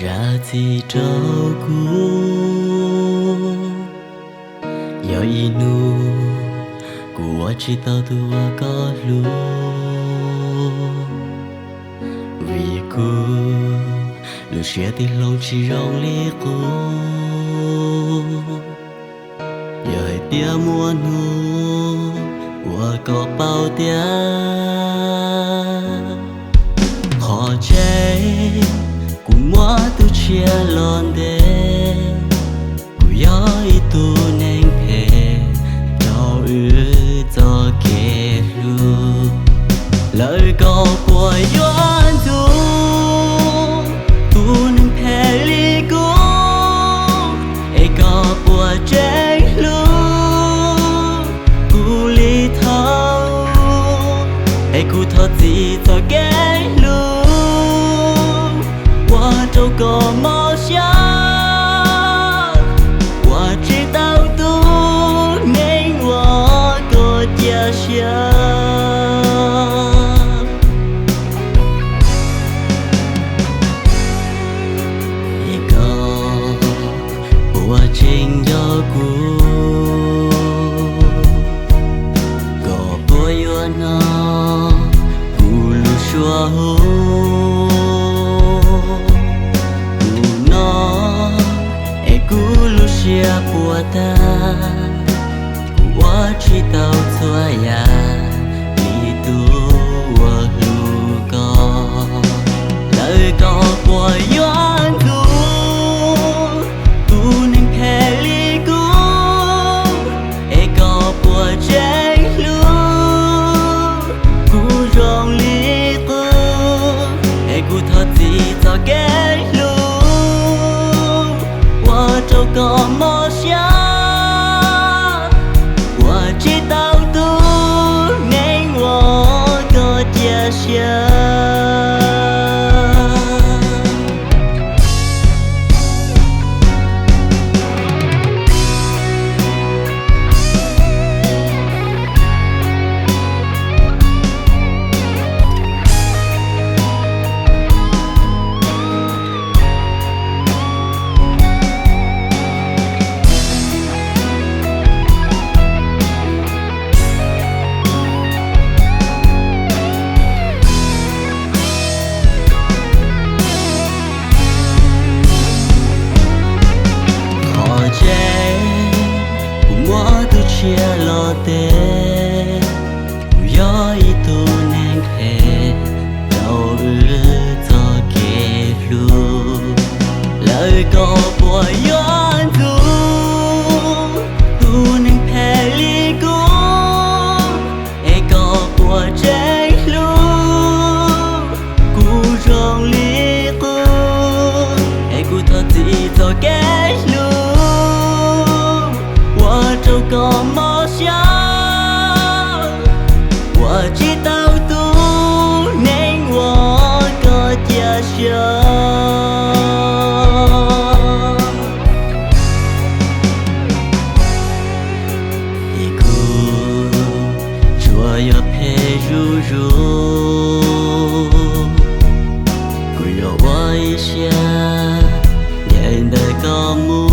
ra gì trâu cũ giờ inu của chỉ tao tua có lu vì cô lu sẽ đi lâu chỉ rong li cô giờ tia mua nu của có bao tia họ chạy cùng mua tu chia lon đê cùng gió tu nên hè cho cho kề lu lời câu của doan tu nên hè li cô ai có của trái lu cu li thâu ai cu thọ gì cho cái lu đâu có mơ xa我知道都没我的家乡一个我真有故个不有那不如说chia của ta我知道错呀你对我路高lời có của doan tu nên khe li cũ ai có của trái lu cũ rong li cũ ai cũ thật gì cho cái lu 都个梦想，我知道都没我的家乡。chia lo tê gió tu nên hè đâu cho kề lu lời câu của doan tu nên hè li cũ ai câu của trái lu cũ rong li cũ ai cũ thật gì cho cái lu 我就个梦想，我知道都没我的家乡。一股左右陪如如，鼓摇我一下，年的高木。